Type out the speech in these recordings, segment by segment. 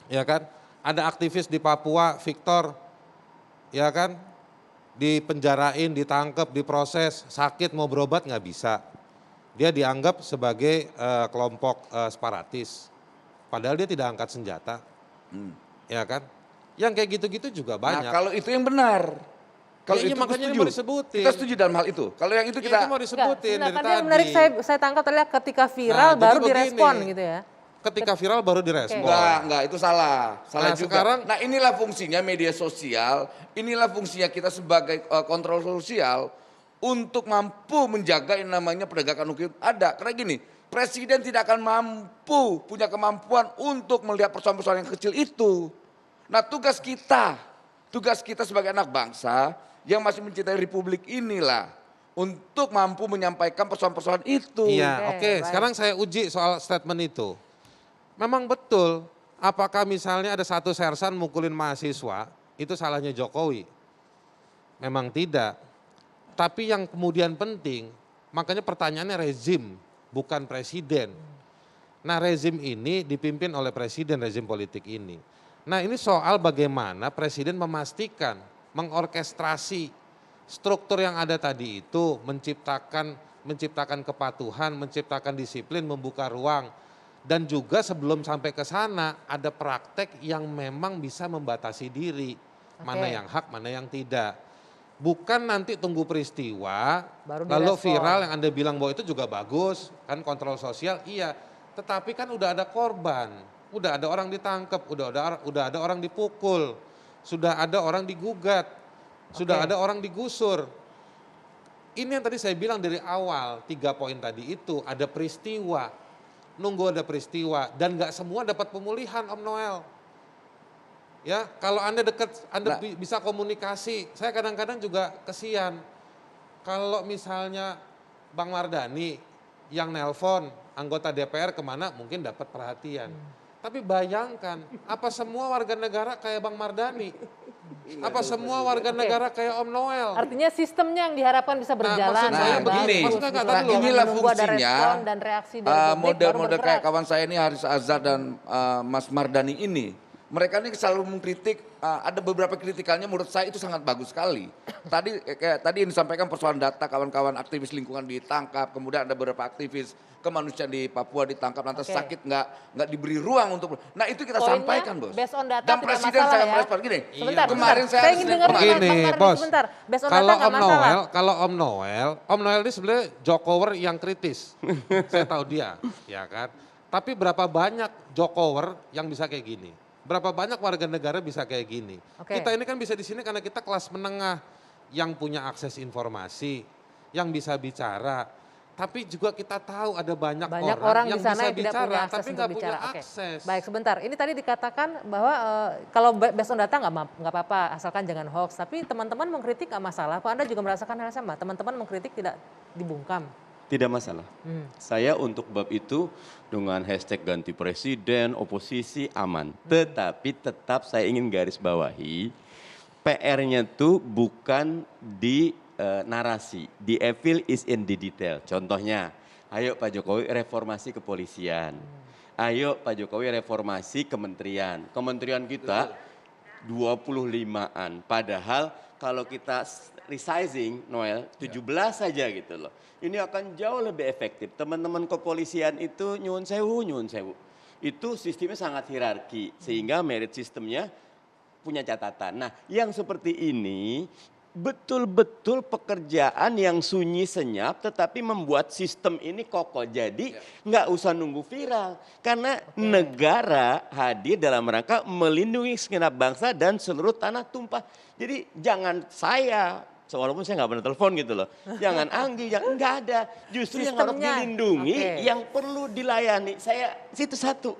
ya kan? Ada aktivis di Papua, Victor, ya kan? Dipenjarain, ditangkap, diproses, sakit mau berobat nggak bisa. Dia dianggap sebagai kelompok separatis. Padahal dia tidak angkat senjata, ya kan? Yang kayak gitu-gitu juga Nah banyak. kalau itu yang benar. Kalau Ya, iya, itu makanya ini setuju. mau disebutin. Kita setuju dalam hal itu. Kalau yang itu Ya, kita itu mau disebutin Enggak, dari sebentar, tadi. menarik saya tangkap terlihat ketika viral Nah, baru jadi direspon begini. gitu ya. Ketika viral baru direspon. enggak, itu salah. Salah Nah, juga. sekarang- Nah inilah fungsinya media sosial, inilah fungsinya kita sebagai kontrol sosial untuk mampu menjaga yang namanya penegakan hukum ada. Karena gini, presiden tidak akan mampu punya kemampuan untuk melihat persoalan-persoalan yang kecil itu. Nah tugas kita sebagai anak bangsa yang masih mencintai republik inilah untuk mampu menyampaikan persoalan-persoalan itu. Iya, Oke, oke. baik. Sekarang saya uji soal statement itu. Memang betul, apakah misalnya ada satu sersan mukulin mahasiswa, itu salahnya Jokowi? Memang tidak. Tapi yang kemudian penting, makanya pertanyaannya rezim, bukan presiden. Nah rezim ini dipimpin oleh presiden, rezim politik ini. Nah ini soal bagaimana presiden memastikan, mengorkestrasi struktur yang ada tadi itu menciptakan kepatuhan, menciptakan disiplin, membuka ruang. Dan juga sebelum sampai ke sana ada praktek yang memang bisa membatasi diri. Mana Oke. yang hak, mana yang tidak. Bukan nanti tunggu peristiwa, Baru lalu direspon. viral yang Anda bilang bahwa itu juga bagus, kan kontrol sosial, iya. Tetapi kan udah ada korban, udah ada orang ditangkap, udah ada orang dipukul, sudah ada orang digugat, sudah Oke. ada orang digusur. Ini yang tadi saya bilang dari awal, 3 poin tadi itu ada peristiwa, nunggu ada peristiwa dan nggak semua dapat pemulihan Om Noel. Ya, kalau Anda dekat, Anda Nah. bisa komunikasi. Saya kadang-kadang juga kesian. Kalau misalnya Bang Mardhani yang nelpon anggota DPR kemana mungkin dapat perhatian. Tapi bayangkan, apa semua warga negara kayak Bang Mardhani? Apa semua warga negara kayak Om Noel? Artinya sistemnya yang diharapkan bisa berjalan. maksud saya dengan begini, bagus, maksudnya gitu. kata nah dulu, inilah Menunggu ada fungsinya respon dan reaksi dari publik, baru model-model kayak bergerak. kawan saya ini Haris Azhar dan Mas Mardhani ini. Mereka ini selalu mengkritik, ada beberapa kritikannya menurut saya itu sangat bagus sekali. Tadi yang disampaikan persoalan data kawan-kawan aktivis lingkungan ditangkap, kemudian ada beberapa aktivis kemanusiaan di Papua ditangkap lantas Oke. sakit nggak diberi ruang untuk. Nah itu kita Poinnya, sampaikan bos. based on data Dan tidak presiden masalah saya ya. merespon gini. Sebentar, kemarin sebentar. Saya ingin dengar kemarin- Bang Begini, Mardhani Bos. sebentar. Based on Kalau data nggak Om masalah. Om Noel ini sebenarnya Jokower yang kritis. Saya tahu dia, ya kan. Tapi berapa banyak Jokower yang bisa kayak gini? Berapa banyak warga negara bisa kayak gini? Oke. Kita ini kan bisa di sini karena kita kelas menengah yang punya akses informasi, yang bisa bicara. Tapi juga kita tahu ada banyak orang yang di sana bisa yang tidak punya bicara, akses tapi untuk nggak punya bicara. Oke. akses. Baik, sebentar. Ini tadi dikatakan bahwa kalau based on data nggak apa-apa, asalkan jangan hoax. Tapi teman-teman mengkritik nggak masalah. Apa Anda juga merasakan hal yang sama? Teman-teman mengkritik tidak dibungkam. Tidak masalah. Saya untuk bab itu dengan hashtag ganti presiden, oposisi aman. Tetapi tetap saya ingin garis bawahi, PR-nya tuh bukan di narasi. The evil is in the detail. Contohnya, ayo Pak Jokowi reformasi kepolisian. Ayo Pak Jokowi reformasi kementerian. Kementerian kita 25-an. Padahal kalau kita resizing Noel 17 saja gitu loh. Ini akan jauh lebih efektif. Teman-teman kepolisian itu nyuwun sewu. Itu sistemnya sangat hierarki sehingga merit sistemnya punya catatan. Nah, yang seperti ini betul-betul pekerjaan yang sunyi senyap tetapi membuat sistem ini kokoh. Jadi nggak usah nunggu viral. Karena negara hadir dalam rangka melindungi segenap bangsa dan seluruh tanah tumpah. Jadi jangan saya, walaupun saya nggak pernah telepon gitu loh. Jangan Anggi, nggak ada. Justru yang harus Sistemnya. dilindungi, Oke. yang perlu dilayani. Saya, itu satu.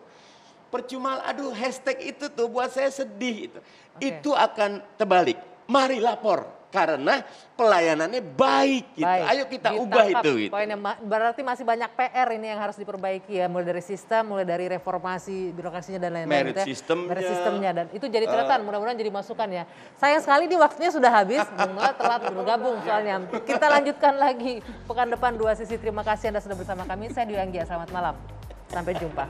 Percuma aduh hashtag itu tuh buat saya sedih. Itu akan terbalik. Mari lapor. Karena pelayanannya baik gitu. Baik, Ayo kita ditangkap ubah itu gitu. poinnya. Berarti masih banyak PR ini yang harus diperbaiki ya, mulai dari sistem, mulai dari reformasi birokrasinya dan lain-lain. Merit gitu ya. sistemnya. Merit sistemnya dan itu jadi catatan, mudah-mudahan jadi masukan ya. Sayang sekali di waktunya sudah habis, Bung Noel telat bergabung soalnya. Kita lanjutkan lagi pekan depan 2 sisi. Terima kasih Anda sudah bersama kami. Saya Dwi Anggia, selamat malam. Sampai jumpa.